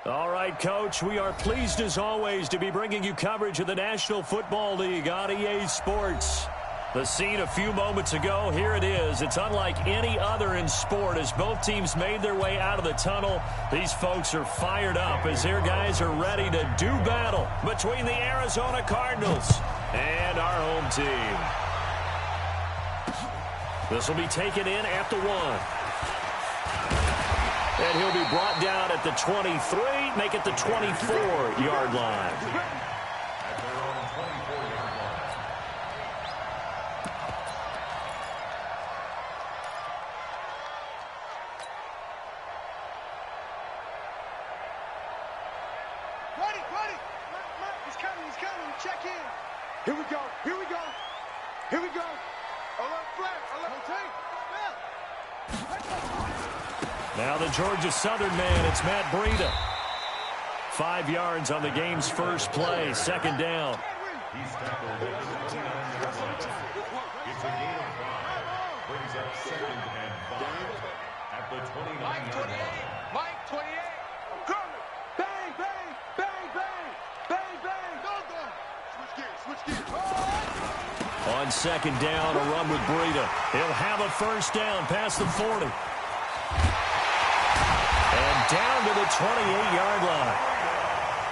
All right, Coach, we are pleased as always to be bringing you coverage of the National Football League on EA Sports. The scene a few moments ago, here it is. It's unlike any other in sport as both teams made their way out of the tunnel. These folks are fired up as their guys are ready to do battle between the Arizona Cardinals and our home team. This will be taken in at the 1. And he'll be brought down at the 23, make it the 24-yard line. Here we go. Here we go. Here we go. Alert flag. Alert tape. Now the Georgia Southern man, it's Matt Breida. 5 yards on the game's first play, second down. He's tackled at the 29 yard line. It's a gain of 5. Brings up 2nd and 5 at the 29 yard line. Mike 28. I'm coming. Bang, bang, bang, bang, bang, bang. Go, go. Switch gears, switch gears. On second down, a run with Breida. He'll have a first down past the 40. And down to the 28-yard line.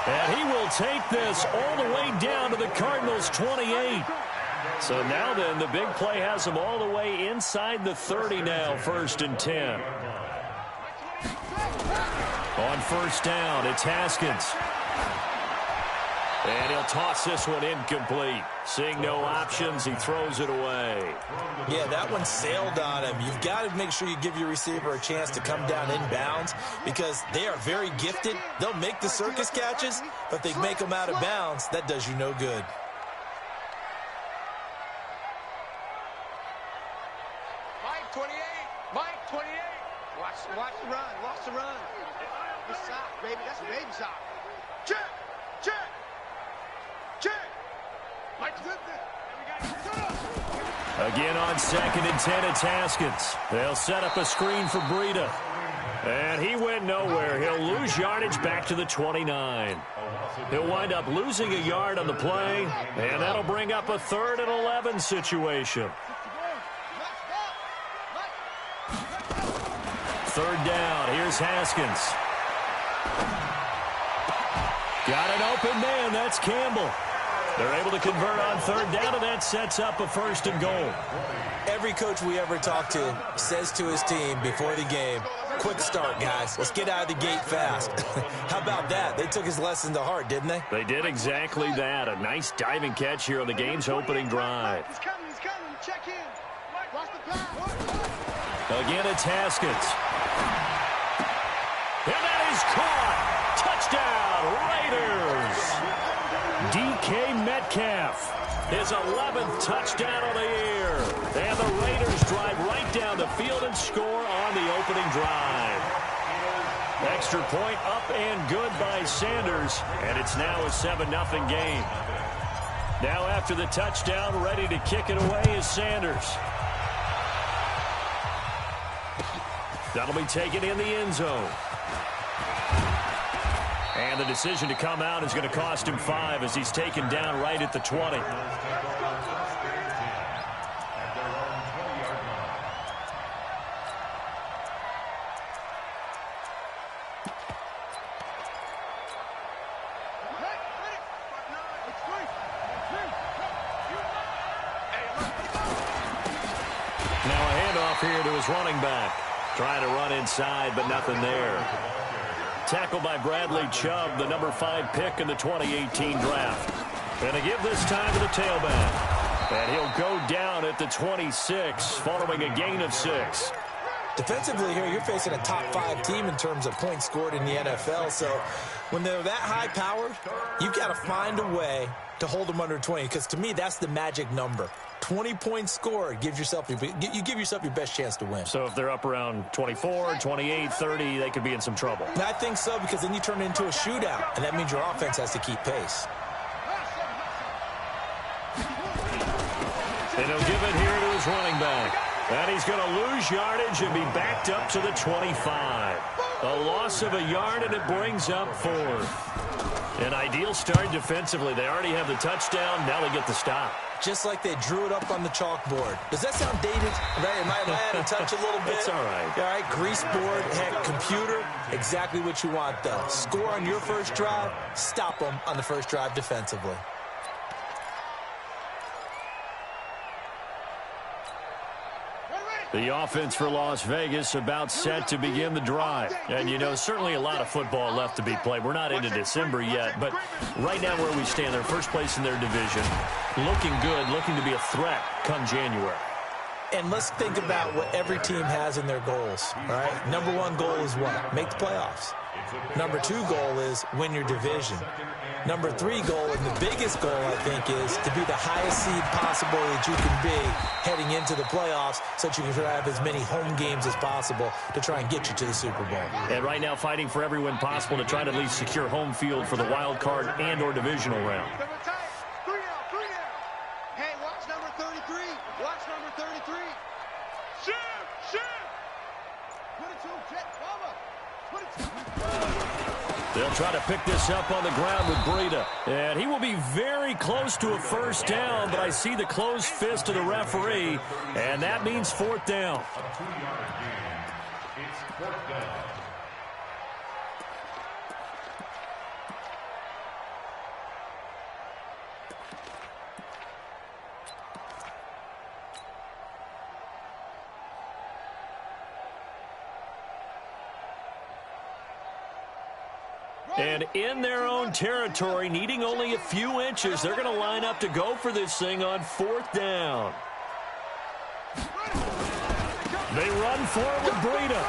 And he will take this all the way down to the Cardinals' 28. So now then, the big play has him all the way inside the 30 now, 1st and 10. On first down, it's Haskins. And he'll toss this one incomplete. Seeing no options, he throws it away. Yeah, that one sailed on him. You've got to make sure you give your receiver a chance to come down inbounds because they are very gifted. They'll make the circus catches, but if they make them out of bounds, that does you no good. Mike 28. Mike 28. Watch the run. Watch the run. Good sock, baby. That's a baby sock. Check. Check. Check. Mike's good there. Again on 2nd and 10, it's Haskins. They'll set up a screen for Breida. And he went nowhere. He'll lose yardage back to the 29. He'll wind up losing a yard on the play, and that'll bring up a 3rd and 11 situation. 3rd down. Here's Haskins. Got an open man. That's Campbell. They're able to convert on 3rd down, and that sets up a 1st and goal. Every coach we ever talk to says to his team before the game, quick start, guys. Let's get out of the gate fast. How about that? They took his lesson to heart, didn't they? They did exactly that. A nice diving catch here on the game's opening drive. He's coming. He's coming. Check in. Watch the pass. Again, it's Haskins. And that is caught. Touchdown, Raiders. DK Metcalf, his 11th touchdown of the year. And the Raiders drive right down the field and score on the opening drive. Extra point up and good by Sanders, and it's now a 7-0 game. Now after the touchdown, ready to kick it away is Sanders. That'll be taken in the end zone. And the decision to come out is going to cost him 5 as he's taken down right at the 20. Now a handoff here to his running back. Trying to run inside, but nothing there. Tackled by Bradley Chubb, the number 5 pick in the 2018 draft. And they give this time to the tailback. And he'll go down at the 26 following a gain of 6. Defensively here, you're facing a top 5 team in terms of points scored in the NFL. So when they're that high-powered, you've got to find a way to hold them under 20. Because to me, that's the magic number. 20 points scored, you give yourself your best chance to win. So if they're up around 24, 28, 30, they could be in some trouble. And I think so, because then you turn it into a shootout, and that means your offense has to keep pace. And he'll give it here to his running back. And he's going to lose yardage and be backed up to the 25. A loss of a yard, and it brings up 4th. An ideal start defensively. They already have the touchdown. Now they get the stop. Just like they drew it up on the chalkboard. Does that sound dated? Right? Am I out of touch a little bit? It's all right. All right, grease board, heck, computer, exactly what you want, though. Score on your first drive, stop them on the first drive defensively. The offense for Las Vegas about set to begin the drive. And, you know, certainly a lot of football left to be played. We're not into December yet, but right now where we stand, they're first place in their division. Looking good, looking to be a threat come January. And let's think about what every team has in their goals, all right? Number 1 goal is what? Make the playoffs. Number 2 goal is win your division. Number 3 goal, and the biggest goal, I think, is to be the highest seed possible that you can be heading into the playoffs so that you can have as many home games as possible to try and get you to the Super Bowl. And right now fighting for every win possible to try to at least secure home field for the wild card and or divisional round. Hey, watch number 33. Watch number 33. Shoot! Shoot! 22, jet, Bubba. 22. They'll try to pick this up on the ground with Breida. And he will be very close to a first down, but I see the closed fist of the referee, and that means 4th down. A 2-yard gain. It's 4th down. And in their own territory, needing only a few inches, they're going to line up to go for this thing on 4th down. They run forward with Breida.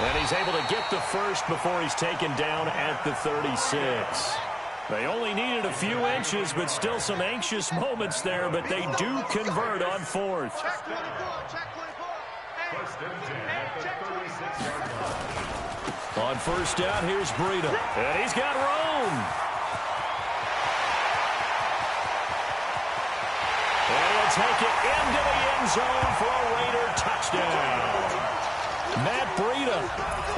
And he's able to get the first before he's taken down at the 36. They only needed a few inches, but still some anxious moments there, but they do convert on 4th. First and 10 at the 36-yard line. On first down, here's Breida. And he's got room. And he'll take it into the end zone for a Raider touchdown. Matt Breida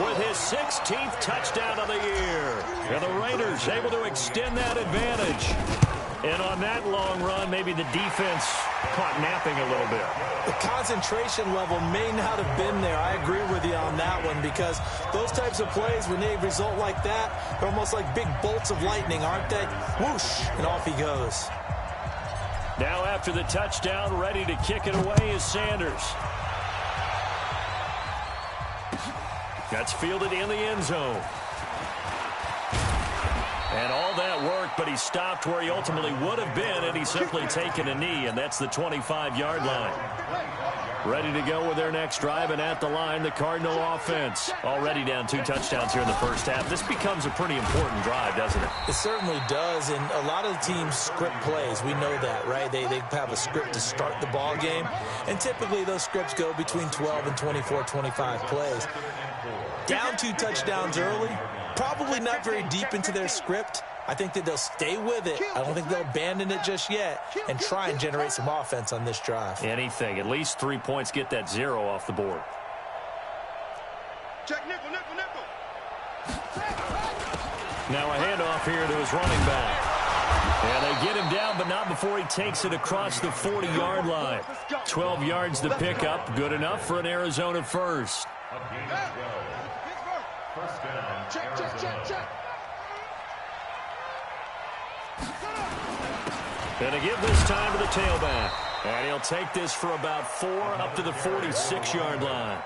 with his 16th touchdown of the year. And the Raiders able to extend that advantage. And on that long run, maybe the defense caught napping a little bit. The concentration level may not have been there. I agree with you on that one, because those types of plays, when they result like that, they're almost like big bolts of lightning, aren't they? Whoosh, and off he goes. Now after the touchdown, ready to kick it away is Sanders. That's fielded in the end zone. And all that work, but he stopped where he ultimately would have been, and he's simply taken a knee, and that's the 25-yard line. Ready to go with their next drive, and at the line, the Cardinal offense. Already down 2 touchdowns here in the first half. This becomes a pretty important drive, doesn't it? It certainly does, and a lot of teams script plays. We know that, right? They have a script to start the ball game, and typically those scripts go between 12 and 24, 25 plays. Down 2 touchdowns early, probably not very deep into their script. I think that they'll stay with it. I don't think they'll abandon it just yet and try and generate some offense on this drive. Anything. At least 3 points, get that 0 off the board. Check nickel, nickel, nickel. Now a handoff here to his running back. And they get him down, but not before he takes it across the 40-yard line. 12 yards to pick up. Good enough for an Arizona first. A gain of 12. First down, Arizona. And to give this time to the tailback. And he'll take this for about 4 up to the 46-yard line.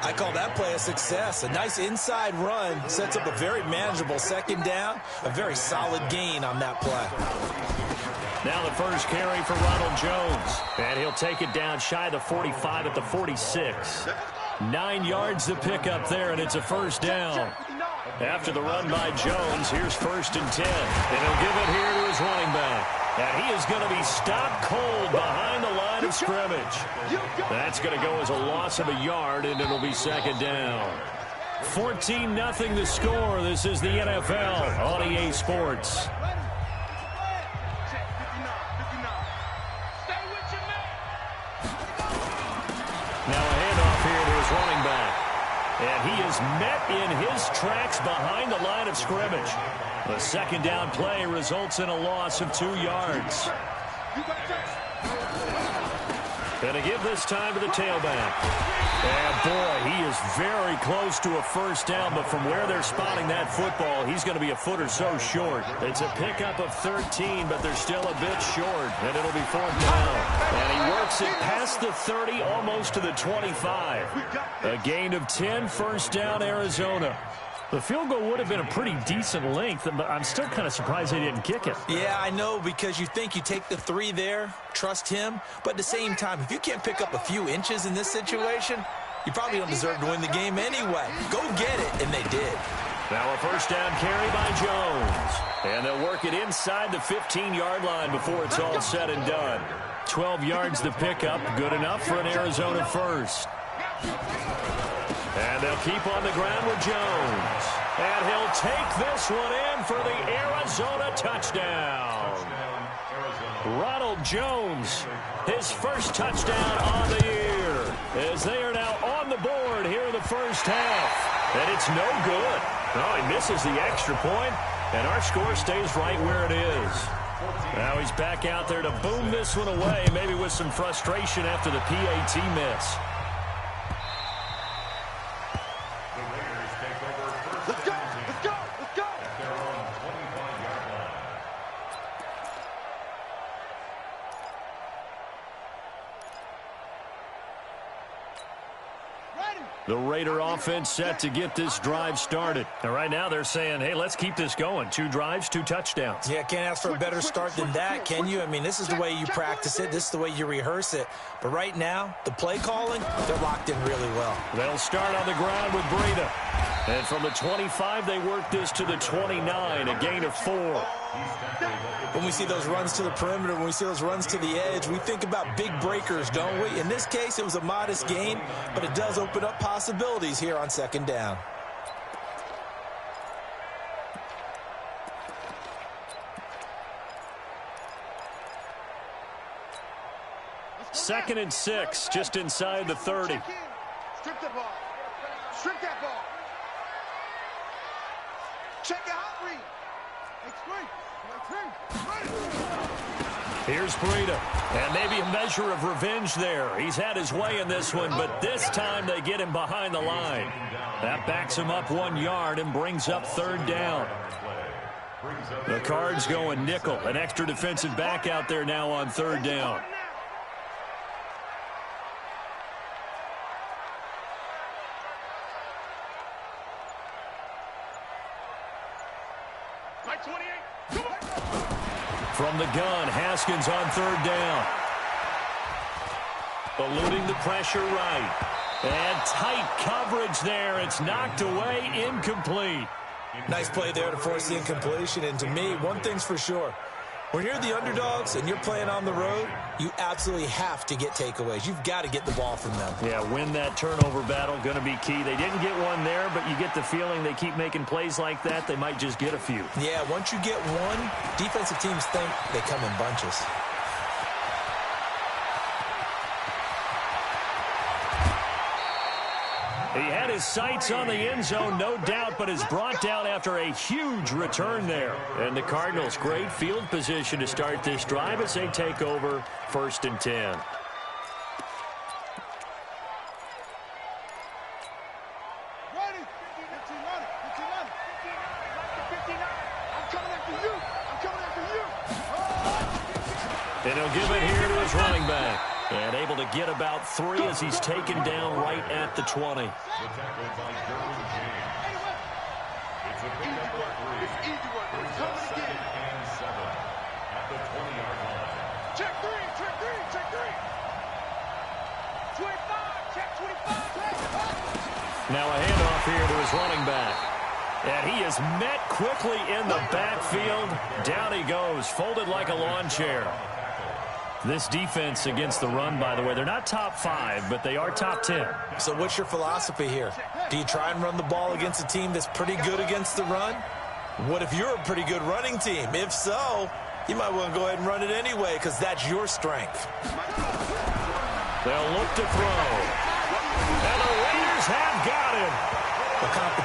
I call that play a success. A nice inside run sets up a very manageable second down. A very solid gain on that play. Now the first carry for Ronald Jones. And he'll take it down shy of the 45 at the 46. 9 yards to pick up there, and it's a first down. After the run by Jones, here's first and 10. And he'll give it here to his running back. And he is going to be stopped cold behind the line of scrimmage. That's going to go as a loss of a yard, and it'll be second down. 14-0 the score. This is the NFL on EA Sports. Now a handoff here to his running back. And he is met in his tracks behind the line of scrimmage. The second down play results in a loss of 2 yards. And to give this time to the tailback. And boy, he is very close to a first down, but from where they're spotting that football, he's going to be a foot or so short. It's a pickup of 13, but they're still a bit short, and it'll be 4th down. And he works it past the 30, almost to the 25. A gain of 10, first down, Arizona. The field goal would have been a pretty decent length, but I'm still kind of surprised they didn't kick it. Yeah, I know, because you think you take the 3 there, trust him. But at the same time, if you can't pick up a few inches in this situation, you probably don't deserve to win the game anyway. Go get it, and they did. Now a first down carry by Jones. And they'll work it inside the 15-yard line before it's all said and done. 12 yards to pick up, good enough for an Arizona first. And they'll keep on the ground with Jones. And he'll take this one in for the Arizona touchdown. Ronald Jones, his first touchdown on the year, as they are now on the board here in the first half. And it's no good. Oh, he misses the extra point, and our score stays right where it is. Now he's back out there to boom this one away, maybe with some frustration after the PAT miss. Let's go! Let's go! Let's go! Their own 25-yard line. The Raider offense set to get this drive started. And right now they're saying, hey, let's keep this going. 2 drives, 2 touchdowns. Yeah, can't ask for a better start than that, can you? I mean, this is the way you practice it. This is the way you rehearse it. But right now, the play calling, they're locked in really well. They'll start on the ground with Breida. And from the 25, they work this to the 29, a gain of 4. When we see those runs to the perimeter, when we see those runs to the edge, we think about big breakers, don't we? In this case, it was a modest gain, but it does open up possibilities here on second down. Second and 6, just inside the 30. Strip the ball. Strip that ball. Check the hot read. Here's Breida, and maybe a measure of revenge there. He's had his way in this one, but this time they get him behind the line. That backs him up 1 yard and brings up 3rd down. The Cards going nickel, an extra defensive back out there now on 3rd down. From the gun, Haskins on 3rd down. Eluding the pressure right. And tight coverage there. It's knocked away, incomplete. Nice play there to force the incompletion. And to me, one thing's for sure. When you're the underdogs and you're playing on the road, you absolutely have to get takeaways. You've got to get the ball from them. Yeah, win that turnover battle, going to be key. They didn't get one there, but you get the feeling they keep making plays like that, they might just get a few. Yeah, once you get one, defensive teams think they come in bunches. He had his sights on the end zone, no doubt, but is brought down after a huge return there. And the Cardinals, great field position to start this drive as they take over 1st and 10. And he'll give it here to his running back. And able to get about 3 as he's taken down right at the 20. The tackle by Derwin James. It's a pickup of 3. It's easy work. Brings Come up again. 2nd and 7 at the 20-yard line. Check 3, check 3, check 3. 25, check 25, check. Now a handoff here to his running back. And he is met quickly in the backfield. Down he goes, folded like a lawn chair. This defense against the run, by the way, they're not top 5, but they are top 10. So what's your philosophy here? Do you try and run the ball against a team that's pretty good against the run? What if you're a pretty good running team? If so, you might want to go ahead and run it anyway because that's your strength. They'll look to throw. And the Raiders have got him.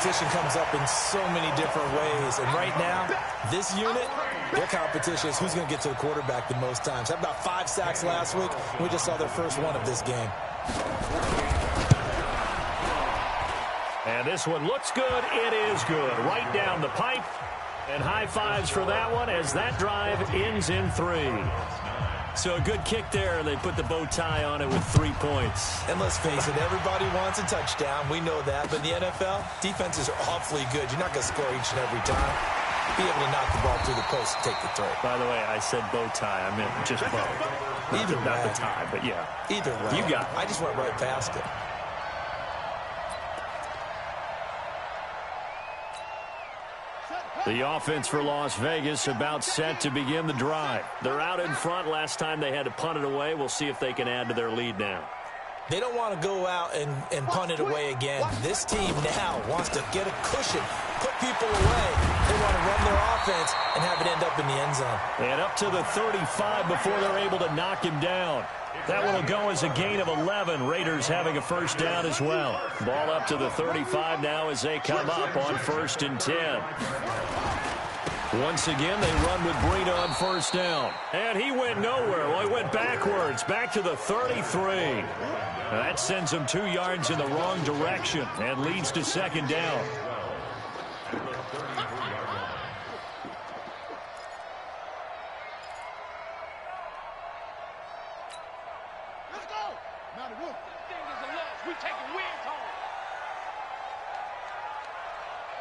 competition comes up in so many different ways. And right now, this unit, their competition is who's going to get to the quarterback the most times. Had about 5 sacks last week. We just saw their first one of this game. And this one looks good. It is good. Right down the pipe. And high fives for that one as that drive ends in 3. So a good kick there, and they put the bow tie on it with 3 points. And let's face it, everybody wants a touchdown. We know that. But in the NFL, defenses are awfully good. You're not going to score each and every time. Be able to knock the ball through the post and take the throw. By the way, I said bow tie. I meant just bow. Either way. Not the tie, but yeah. Either way. You got it. I just went right past it. The offense for Las Vegas about set to begin the drive. They're out in front. Last time they had to punt it away. We'll see if they can add to their lead now. They don't want to go out and punt it away again. This team now wants to get a cushion, put people away. They want to run their offense and have it end up in the end zone. And up to the 35 before they're able to knock him down. That one will go as a gain of 11. Raiders having a first down as well. Ball up to the 35 now as they come up on 1st and 10. Once again, they run with Breida on first down. And he went nowhere. Well, he went backwards, back to the 33. That sends him 2 yards in the wrong direction and leads to 2nd down. Let's go. Now the roof. This thing is a loss. We taking wins home.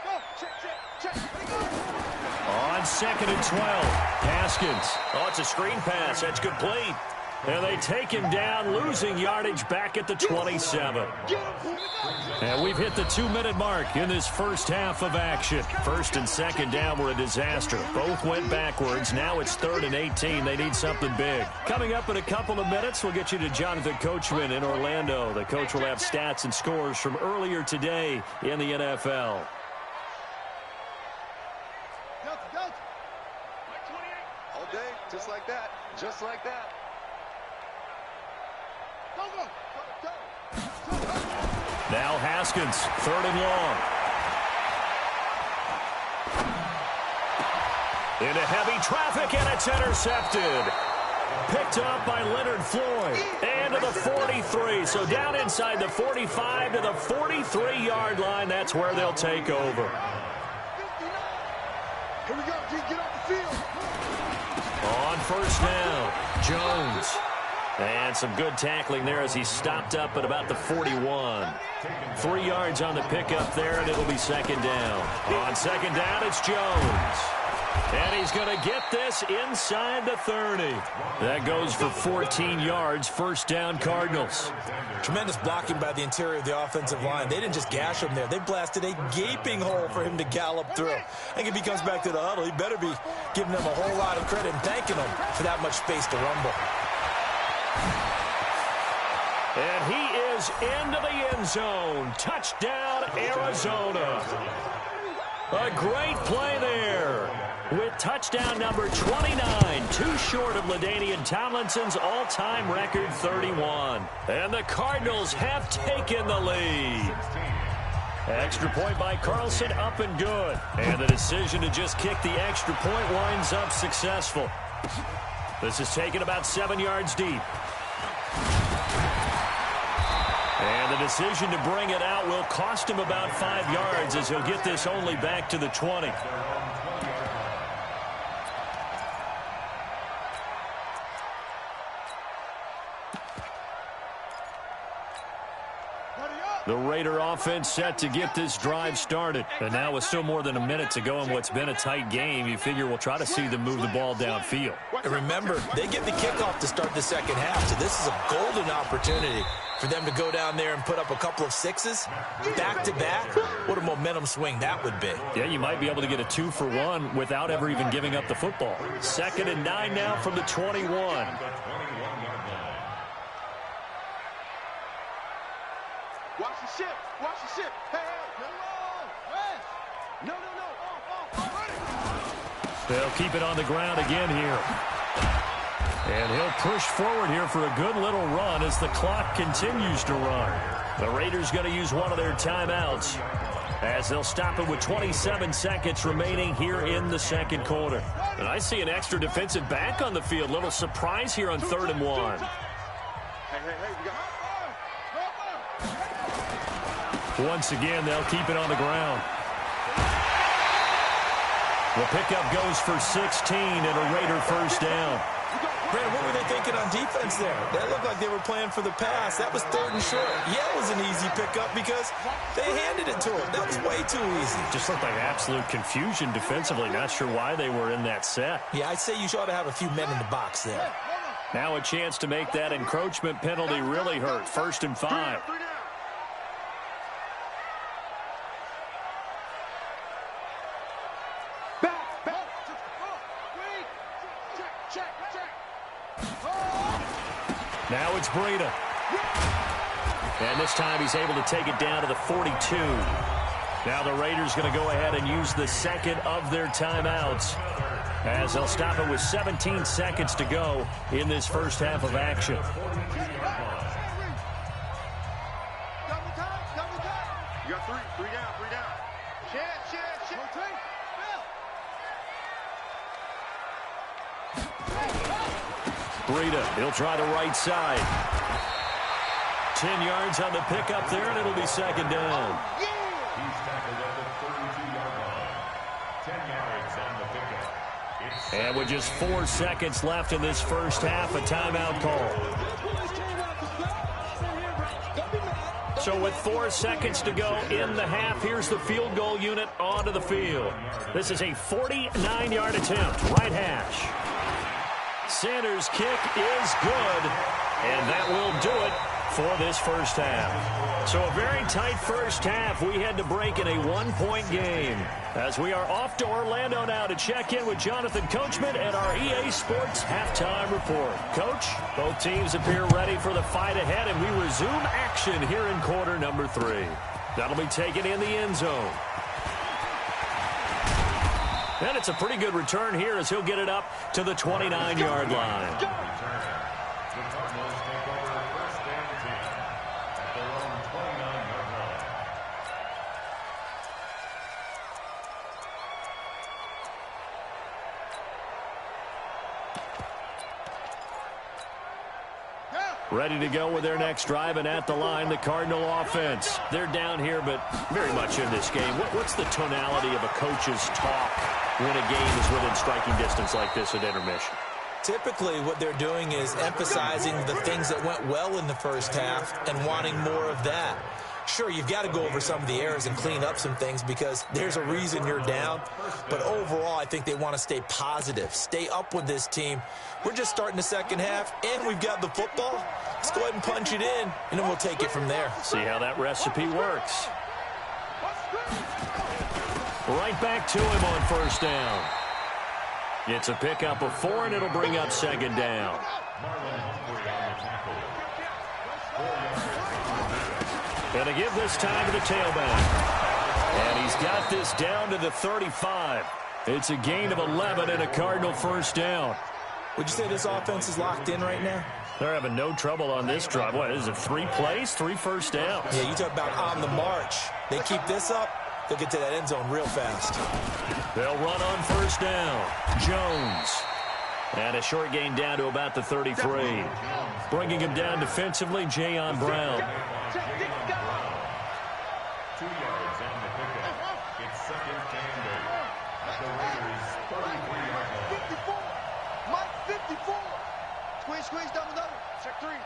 Go. Check. Let it go. On 2nd and 12, Haskins. Oh, it's a screen pass. That's complete. And they take him down, losing yardage back at the 27. And we've hit the 2-minute mark in this first half of action. 1st and 2nd down were a disaster. Both went backwards. Now it's 3rd and 18. They need something big. Coming up in a couple of minutes, we'll get you to Jonathan Coachman in Orlando. The coach will have stats and scores from earlier today in the NFL. All day, just like that. Just like that. Now Haskins, 3rd and long. Into heavy traffic, and it's intercepted. Picked up by Leonard Floyd. And to the 43. So down inside the 45 to the 43-yard line. That's where they'll take over. Here we go. Get off the field. On first down, Jones. And some good tackling there as he stopped up at about the 41. 3 yards on the pickup there, and it'll be 2nd down. On 2nd down, it's Jones. And he's going to get this inside the 30. That goes for 14 yards. First down, Cardinals. Tremendous blocking by the interior of the offensive line. They didn't just gash him there. They blasted a gaping hole for him to gallop through. I think if he comes back to the huddle, he better be giving them a whole lot of credit and thanking them for that much space to rumble. And he is into the end zone. Touchdown, Arizona. A great play there with touchdown number 29, too short of LaDainian Tomlinson's all-time record 31. And the Cardinals have taken the lead. Extra point by Carlson, up and good. And the decision to just kick the extra point winds up successful. This is taken about 7 yards deep. And the decision to bring it out will cost him about 5 yards as he'll get this only back to the 20. The Raider offense set to get this drive started. And now with still more than a minute to go in what's been a tight game, you figure we'll try to see them move the ball downfield. And remember, they get the kickoff to start the second half, so this is a golden opportunity for them to go down there and put up a couple of sixes back-to-back. What a momentum swing that would be. Yeah, you might be able to get a 2-for-1 without ever even giving up the football. 2nd and 9 now from the 21. Watch the ship. Watch the ship. Hey, get along. No. They'll keep it on the ground again here. And he'll push forward here for a good little run as the clock continues to run. The Raiders going to use one of their timeouts. as they'll stop it with 27 seconds remaining here in the second quarter. And I see an extra defensive back on the field. Little surprise here on 3rd and 1. Once again, they'll keep it on the ground. The pickup goes for 16 and a Raider first down. Brandon, what were they thinking on defense there? That looked like they were playing for the pass. That was 3rd and short. Yeah, it was an easy pickup because they handed it to him. That was way too easy. Just looked like absolute confusion defensively. Not sure why they were in that set. Yeah, I'd say you ought to have a few men in the box there. Now a chance to make that encroachment penalty really hurt. 1st and 5. Now it's Breida. And this time he's able to take it down to the 42. Now the Raiders going to go ahead and use the second of their timeouts, as they'll stop it with 17 seconds to go in this first half of action. You got three down. Breida, he'll try the right side. 10 yards on the pickup there, and it'll be second down. He's tackled at the 32-yard line. 10 yards on the pickup. And with just 4 seconds left in this first half, a timeout call. So with 4 seconds to go in the half, here's the field goal unit onto the field. This is a 49-yard attempt, right hash. Sanders' kick is good, and that will do it for this first half. So a very tight first half. We had to break in a 1-point game, as we are off to Orlando now to check in with Jonathan Coachman and our EA Sports halftime report. Coach, both teams appear ready for the fight ahead, and we resume action here in quarter number 3. That'll be taken in the end zone. And it's a pretty good return here, as he'll get it up to the 29-yard line. The Cardinals take over 1st and 10 at their own 29-yard line. Ready to go with their next drive, and at the line, the Cardinal offense. They're down here, but very much in this game. What's the tonality of a coach's talk when a game is within striking distance like this at intermission? Typically, what they're doing is emphasizing the things that went well in the first half and wanting more of that. Sure, you've got to go over some of the errors and clean up some things because there's a reason you're down. But overall, I think they want to stay positive, stay up with this team. We're just starting the second half, and we've got the football. Let's go ahead and punch it in, and then we'll take it from there. See how that recipe works. Right back to him on first down. It's a pickup of 4, and it'll bring up second down. Going to give this time to the tailback. And he's got this down to the 35. It's a gain of 11 and a Cardinal first down. Would you say this offense is locked in right now? They're having no trouble on this drive. What is it, 3 plays, 3 first downs? Yeah, you talk about on the march. They keep this up, they'll get to that end zone real fast. They'll run on first down. Jones. And a short gain down to about the 33. Bringing him down defensively, Jayon Brown. 2 yards on the pickup. It's second and 8 at the Raiders' 33-yard line. 54. Mike, 54. Squeeze, double. Check three.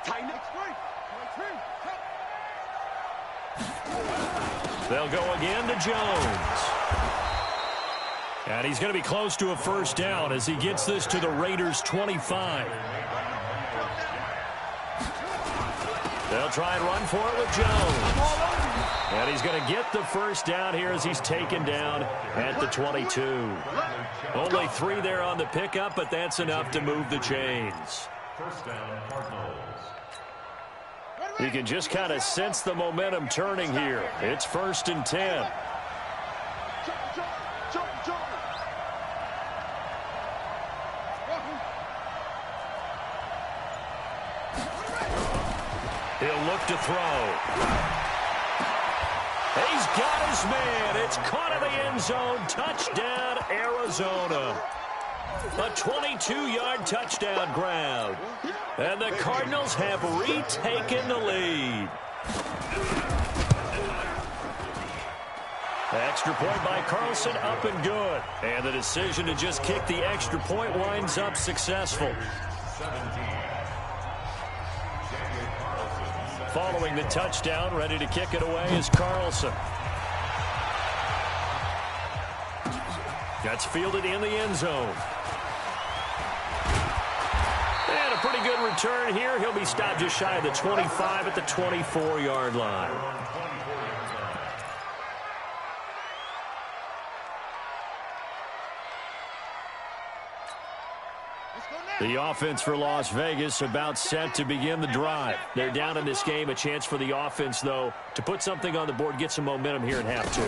Tighten it. They'll go again to Jones. And he's going to be close to a first down as he gets this to the Raiders' 25. They'll try and run for it with Jones. And he's going to get the first down here as he's taken down at the 22. Only 3 there on the pickup, but that's enough to move the chains. First down, Cardinals. You can just kind of sense the momentum turning here. It's 1st and 10. He'll look to throw. He's got his man. It's caught in the end zone. Touchdown, Arizona. A 22-yard touchdown grab. And the Cardinals have retaken the lead. Extra point by Carlson, up and good. And the decision to just kick the extra point winds up successful. Following the touchdown, ready to kick it away is Carlson. That's fielded in the end zone. And a pretty good return here. He'll be stopped just shy of the 25 at the 24-yard line. The offense for Las Vegas about set to begin the drive. They're down in this game. A chance for the offense, though, to put something on the board, get some momentum here in half two.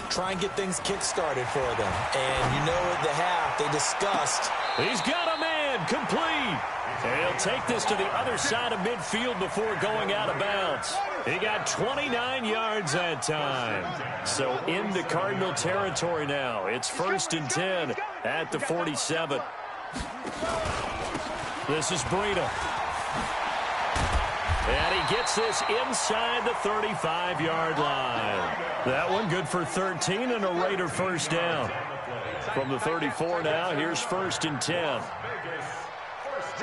Try and get things kick-started for them. And you know at the half, they discussed. He's got a man, complete. And he'll take this to the other side of midfield before going out of bounds. He got 29 yards that time. So into Cardinal territory now. It's 1st and 10 at the 47. This is Breida. And he gets this inside the 35-yard line. That one good for 13 and a Raider first down. From the 34 now, here's 1st and 10. First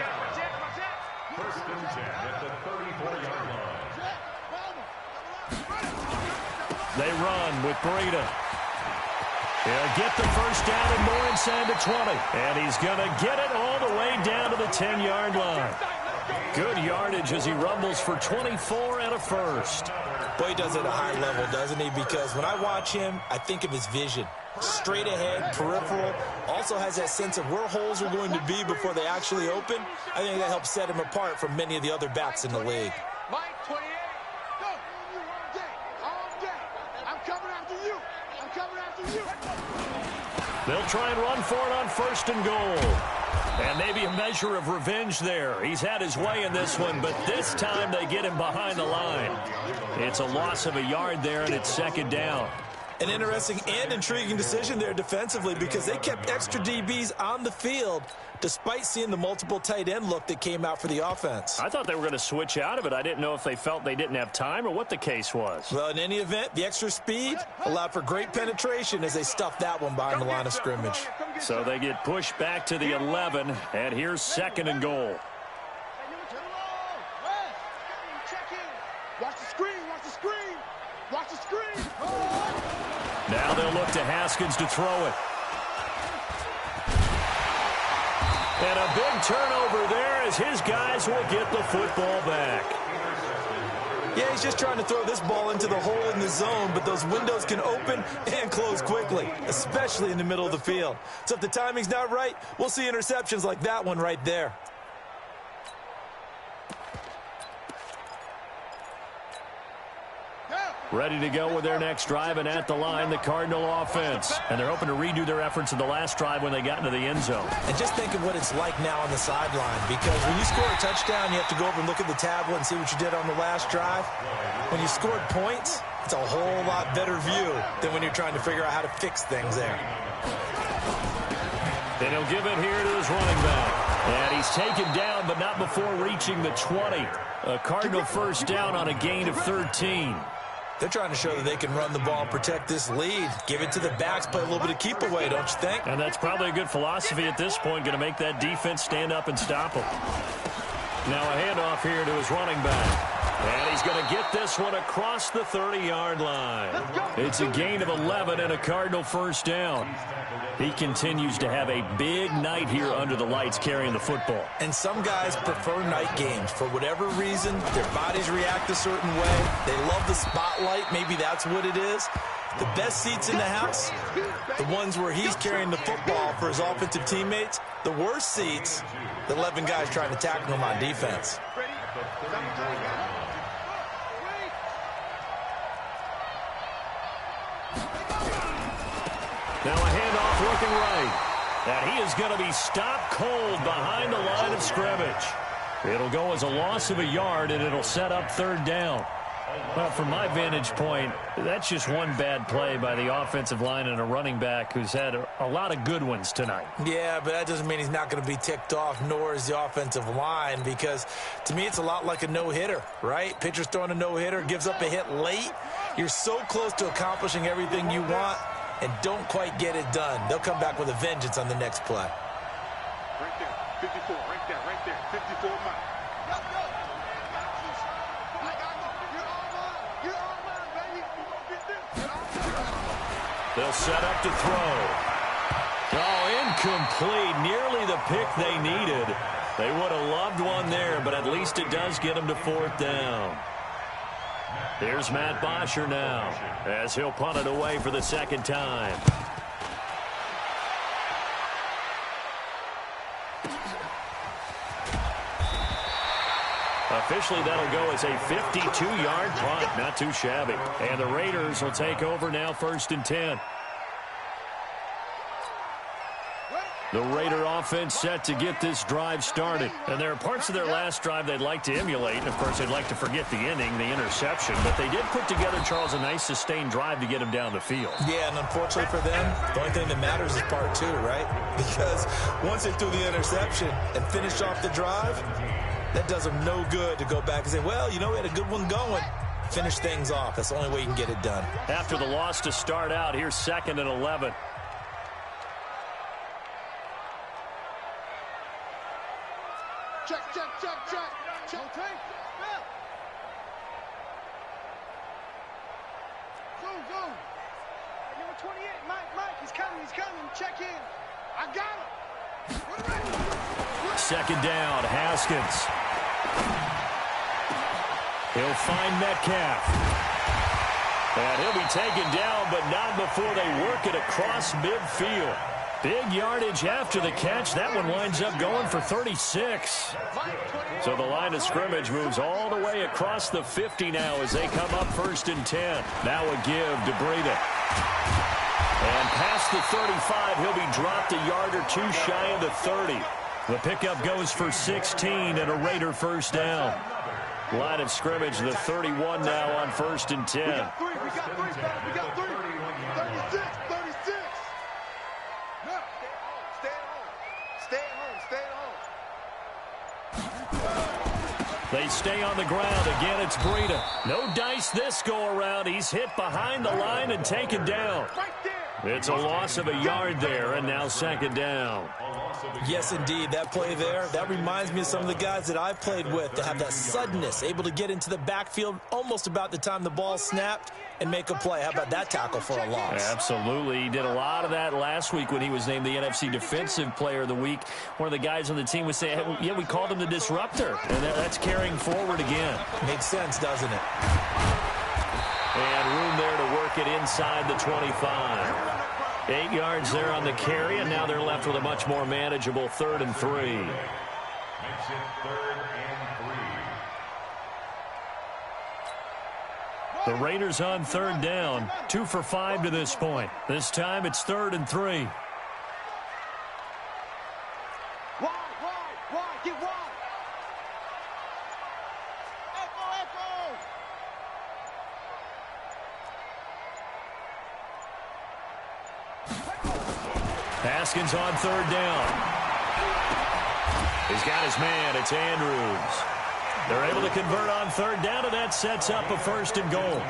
and 10 at the 34-yard line. They run with Breida. He'll get the first down and more inside the 20. And he's going to get it all the way down to the 10-yard line. Good yardage as he rumbles for 24 and a first. Boy, he does it at a high level, doesn't he? Because when I watch him, I think of his vision. Straight ahead, peripheral. Also has that sense of where holes are going to be before they actually open. I think that helps set him apart from many of the other backs in the league. Mike 28. Go. All day. I'm coming after you. I'm coming after you. They'll try and run for it on 1st and goal. And maybe a measure of revenge there. He's had his way in this one, but this time they get him behind the line. It's a loss of a yard there, and it's 2nd down. An interesting and intriguing decision there defensively because they kept extra DBs on the field despite seeing the multiple tight end look that came out for the offense. I thought they were going to switch out of it. I didn't know if they felt they didn't have time or what the case was. Well, in any event, the extra speed allowed for great penetration as they stuffed that one behind the line of scrimmage. So they get pushed back to the 11, and here's 2nd and goal. Watch the screen. Watch the screen. Watch the screen. Now they'll look to Haskins to throw it. And a big turnover there as his guys will get the football back. Yeah, he's just trying to throw this ball into the hole in the zone, but those windows can open and close quickly, especially in the middle of the field. So if the timing's not right, we'll see interceptions like that one right there. Ready to go with their next drive, and at the line, the Cardinal offense. And they're hoping to redo their efforts in the last drive when they got into the end zone. And just think of what it's like now on the sideline, because when you score a touchdown, you have to go over and look at the tablet and see what you did on the last drive. When you scored points, it's a whole lot better view than when you're trying to figure out how to fix things there. Then he'll give it here to his running back. And he's taken down, but not before reaching the 20. A Cardinal first down on a gain of 13. They're trying to show that they can run the ball and protect this lead. Give it to the backs, play a little bit of keep away, don't you think? And that's probably a good philosophy at this point, going to make that defense stand up and stop him. Now a handoff here to his running back. And he's going to get this one across the 30-yard line. It's a gain of 11 and a Cardinal first down. He continues to have a big night here under the lights carrying the football. And some guys prefer night games. For whatever reason, their bodies react a certain way. They love the spotlight. Maybe that's what it is. The best seats in the house, the ones where he's carrying the football for his offensive teammates. The worst seats, the 11 guys trying to tackle him on defense. Now a handoff looking right. And he is going to be stopped cold behind the line of scrimmage. It'll go as a loss of a yard, and it'll set up third down. Well, from my vantage point, that's just one bad play by the offensive line and a running back who's had a lot of good ones tonight. Yeah, but that doesn't mean he's not going to be ticked off, nor is the offensive line, because to me it's a lot like a no-hitter, right? Pitcher's throwing a no-hitter, gives up a hit late. You're so close to accomplishing everything you want and don't quite get it done. They'll come back with a vengeance on the next play. Right there, 54, right there, 54 miles. They'll set up to throw. Oh, incomplete. Nearly the pick they needed. They would have loved one there, but at least it does get them to fourth down. Here's Matt Bosher now, as he'll punt it away for the second time. Officially, that'll go as a 52-yard punt. Not too shabby. And the Raiders will take over now, 1st and 10. The Raider offense set to get this drive started. And there are parts of their last drive they'd like to emulate. And, of course, they'd like to forget the inning, the interception. But they did put together, Charles, a nice sustained drive to get him down the field. Yeah, and unfortunately for them, the only thing that matters is part 2, right? Because once they threw the interception and finished off the drive, that does them no good to go back and say, well, you know, we had a good one going. Finish things off. That's the only way you can get it done. After the loss to start out, here's 2nd and 11. Check. Okay. Go. Number 28, Mike, he's coming. Check in. I got him. 2nd down, Haskins. He'll find Metcalf. And he'll be taken down, but not before they work it across midfield. Big yardage after the catch. That one winds up going for 36. So the line of scrimmage moves all the way across the 50 now as they come up 1st and 10. Now a give to Breida. And past the 35, he'll be dropped a yard or 2 shy of the 30. The pickup goes for 16 and a Raider 1st down. Line of scrimmage, the 31 now on 1st and 10. We got three. 36. No, stay at home. They stay on the ground. Again, it's Breida. No dice this go around. He's hit behind the line and taken down. Right there. It's a loss of a yard there, and now 2nd down. Yes, indeed. That play there, that reminds me of some of the guys that I've played with that have that suddenness, able to get into the backfield almost about the time the ball snapped and make a play. How about that tackle for a loss? Absolutely. He did a lot of that last week when he was named the NFC Defensive Player of the Week. One of the guys on the team was saying, hey, yeah, we called him the disruptor. And that's carrying forward again. Makes sense, doesn't it? And room there to work it inside the 25. 8 yards there on the carry, and now they're left with a much more manageable 3rd and 3. Makes it 3rd and 3. The Raiders on 3rd down, 2 for 5 to this point. This time it's 3rd and 3. Wide, get wide. Echo. Haskins on 3rd down. He's got his man. It's Andrews. They're able to convert on 3rd down, and that sets up a 1st and goal.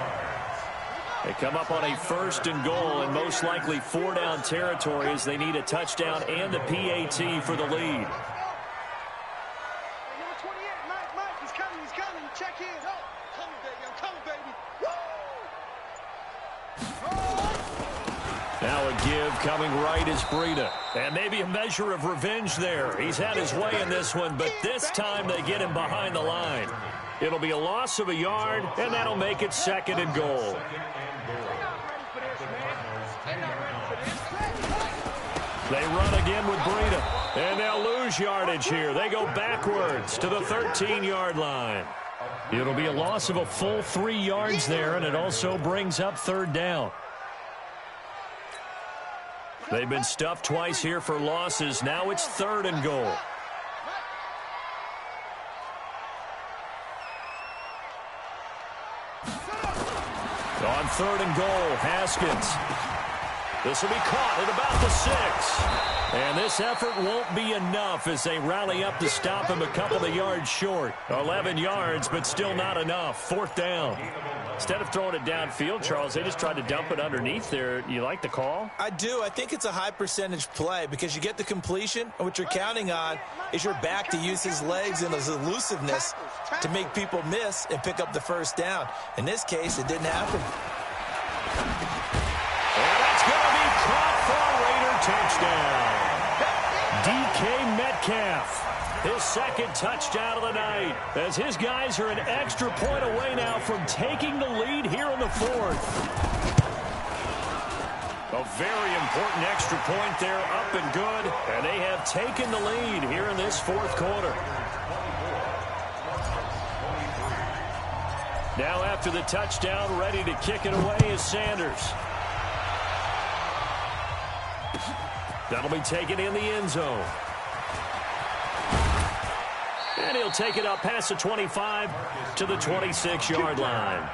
They come up on a 1st and goal, and most likely 4-down territory as they need a touchdown and the PAT for the lead. Number 28, Mike, he's coming. Check in. I'm coming, baby. Now a give coming right is Breida. And maybe a measure of revenge there. He's had his way in this one, but this time they get him behind the line. It'll be a loss of a yard, and that'll make it 2nd and goal. They run again with Breida, and they'll lose yardage here. They go backwards to the 13-yard line. It'll be a loss of a full 3 yards there, and it also brings up 3rd down. They've been stuffed twice here for losses. Now it's 3rd and goal. On 3rd and goal, Haskins. This will be caught at about the 6. And this effort won't be enough as they rally up to stop him a couple of yards short. 11 yards, but still not enough. 4th down. Instead of throwing it downfield, Charles, they just tried to dump it underneath there. You like the call? I do. I think it's a high percentage play because you get the completion, and what you're counting on is your back to use his legs and his elusiveness to make people miss and pick up the 1st down. In this case, it didn't happen. And that's going to be caught for a Raider touchdown. DK Metcalf. His 2nd touchdown of the night as his guys are an extra point away now from taking the lead here in the 4th. A very important extra point there, up and good, and they have taken the lead here in this 4th quarter. Now after the touchdown, ready to kick it away is Sanders. That'll be taken in the end zone. And he'll take it up past the 25 to the 26-yard line.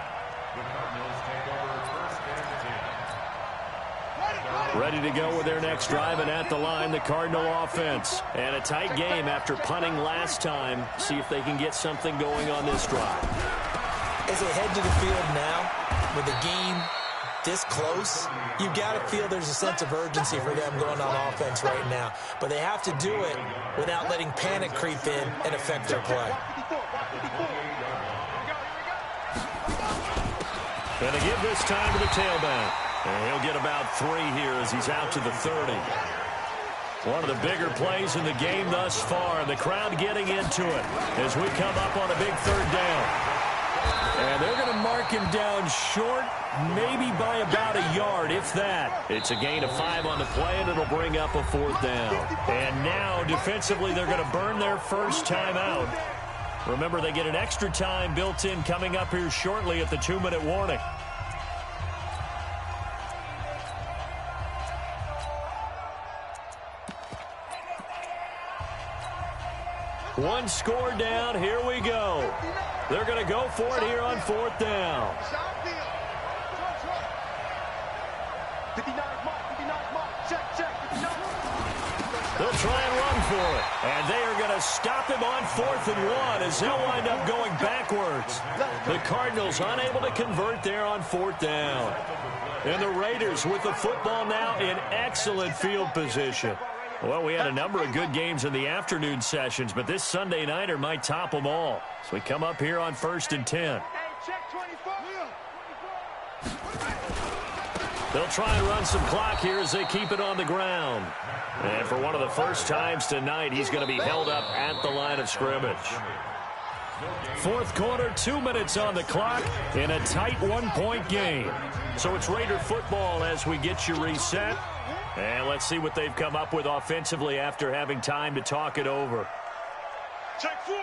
Ready to go with their next drive, and at the line, the Cardinal offense. And a tight game after punting last time. See if they can get something going on this drive. As they head to the field now, with the game this close, you've got to feel there's a sense of urgency for them going on offense right now. But they have to do it without letting panic creep in and affect their play. Going to give this time to the tailback. And he'll get about 3 here as he's out to the 30. One of the bigger plays in the game thus far. The crowd getting into it as we come up on a big 3rd down. And they're going to mark him down short, maybe by about a yard, if that. It's a gain of 5 on the play, and it'll bring up a 4th down. And now, defensively, they're going to burn their first time out. Remember, they get an extra time built in coming up here shortly at the 2-minute warning. One score down. Here we go. They're going to go for it here on 4th down. They'll try and run for it. And they are going to stop him on 4th and 1 as they'll wind up going backwards. The Cardinals unable to convert there on 4th down. And the Raiders with the football now in excellent field position. Well, we had a number of good games in the afternoon sessions, but this Sunday nighter might top them all. So we come up here on 1st and 10. They'll try and run some clock here as they keep it on the ground. And for one of the first times tonight, he's going to be held up at the line of scrimmage. 4th quarter, 2 minutes on the clock in a tight 1-point game. So it's Raider football as we get you reset. And let's see what they've come up with offensively after having time to talk it over. Take 4.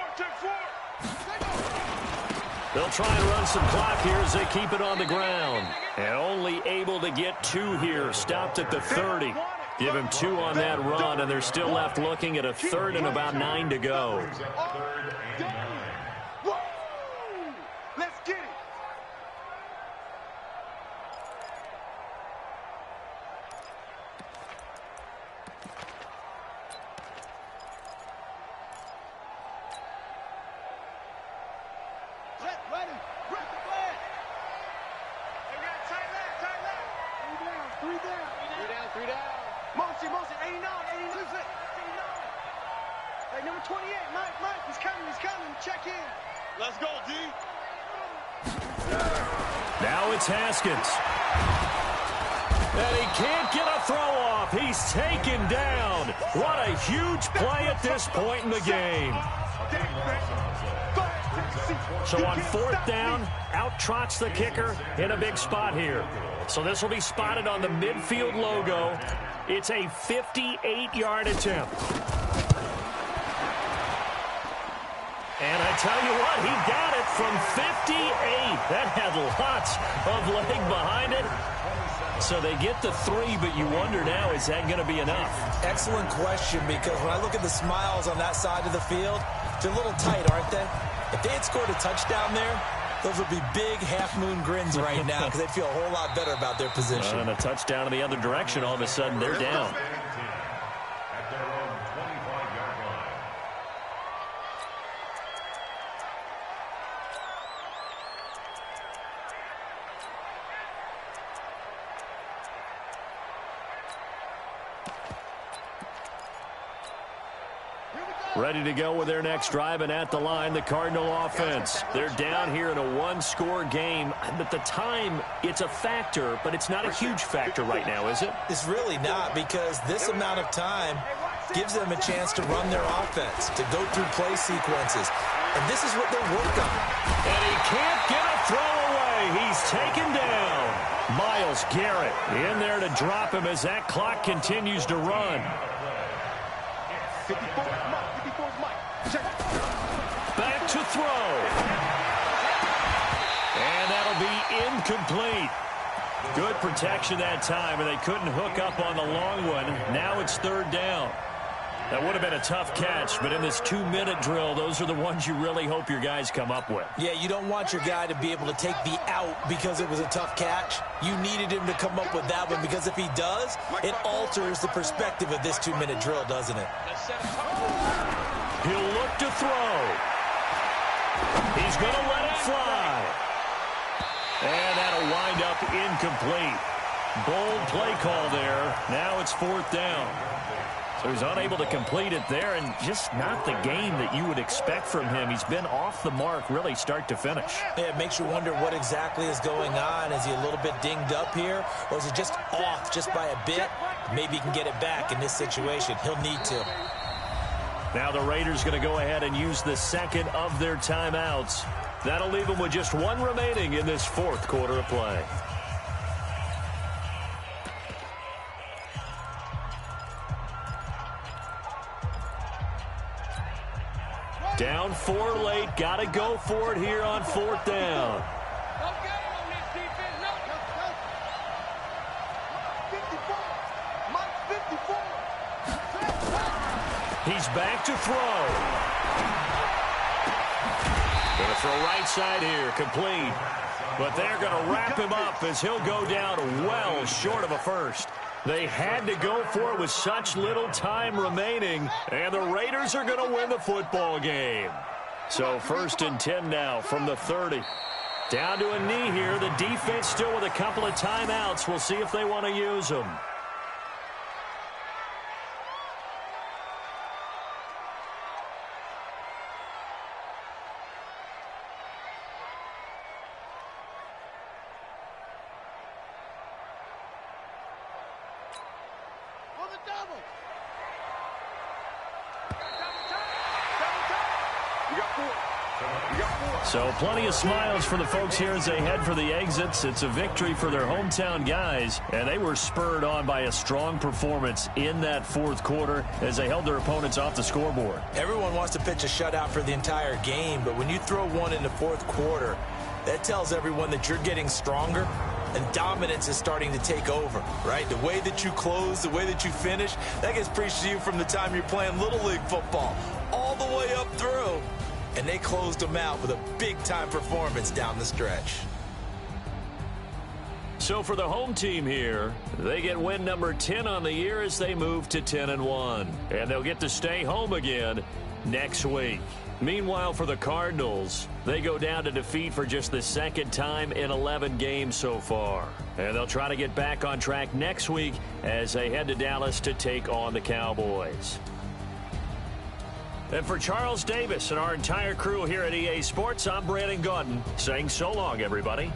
They'll try and run some clock here as they keep it on the ground. And only able to get 2 here, stopped at the 30. Give him 2 on that run, and they're still left looking at a 3rd and about 9 to go. Let's get it. Ready. Break the flag. Hey, we got tight left. 3 down. 3 down. Motion, 89. Hey, number 28, Mike, he's coming. Check in. Let's go, D. Now it's Haskins. And he can't get a throw off. He's taken down. What a huge play at this point in the game. So on 4th down, out trots the kicker in a big spot here. So this will be spotted on the midfield logo. It's a 58-yard attempt. And I tell you what, he got it from 58. That had lots of leg behind it. So they get the 3, but you wonder now, is that going to be enough? Excellent question, because when I look at the smiles on that side of the field, they're a little tight, aren't they? If they had scored a touchdown there, Those would be big half-moon grins right now because they'd feel a whole lot better about their position. And a touchdown in the other direction, all of a sudden they're down. At their own 25-yard line. Ready to go with their next drive, and at the line, the Cardinal offense. They're down here in a one-score game. At the time, it's a factor, but it's not a huge factor right now, is it? It's really not, because this amount of time gives them a chance to run their offense, to go through play sequences. And this is what they work on. And he can't get a throw away. He's taken down. Myles Garrett in there to drop him as that clock continues to run. 54 is Mike. Check. Back to throw. And that'll be incomplete. Good protection that time, and they couldn't hook up on the long one. Now it's third down. That would have been a tough catch, but in this 2-minute drill, those are the ones you really hope your guys come up with. Yeah, you don't want your guy to be able to take the out because it was a tough catch. You needed him to come up with that one, because if he does, it alters the perspective of this 2-minute drill, doesn't it? He'll look to throw. He's going to let it fly. And that'll wind up incomplete. Bold play call there. Now it's fourth down. So he's unable to complete it there, and just not the game that you would expect from him. He's been off the mark really start to finish. Yeah, it makes you wonder what exactly is going on. Is he a little bit dinged up here, or is it just off just by a bit? Maybe he can get it back in this situation. He'll need to. Now the Raiders going to go ahead and use the second of their timeouts. That'll leave them with just one remaining in this fourth quarter of play. Down 4 late. Got to go for it here on fourth down. He's back to throw. Going to throw right side here. Complete. But they're going to wrap him up as he'll go down well short of a first. They had to go for it with such little time remaining, and the Raiders are going to win the football game. So 1st and 10 now from the 30. Down to a knee here. The defense still with a couple of timeouts. We'll see if they want to use them. So plenty of smiles for the folks here as they head for the exits. It's a victory for their hometown guys, and they were spurred on by a strong performance in that fourth quarter as they held their opponents off the scoreboard. Everyone wants to pitch a shutout for the entire game, but when you throw one in the fourth quarter, that tells everyone that you're getting stronger and dominance is starting to take over, right? The way that you close, the way that you finish, that gets preached to you from the time you're playing Little League football all the way up through. And they closed them out with a big-time performance down the stretch. So for the home team here, they get win number 10 on the year as they move to 10-1. And they'll get to stay home again next week. Meanwhile, for the Cardinals, they go down to defeat for just the second time in 11 games so far. And they'll try to get back on track next week as they head to Dallas to take on the Cowboys. And for Charles Davis and our entire crew here at EA Sports, I'm Brandon Gaudin saying so long, everybody.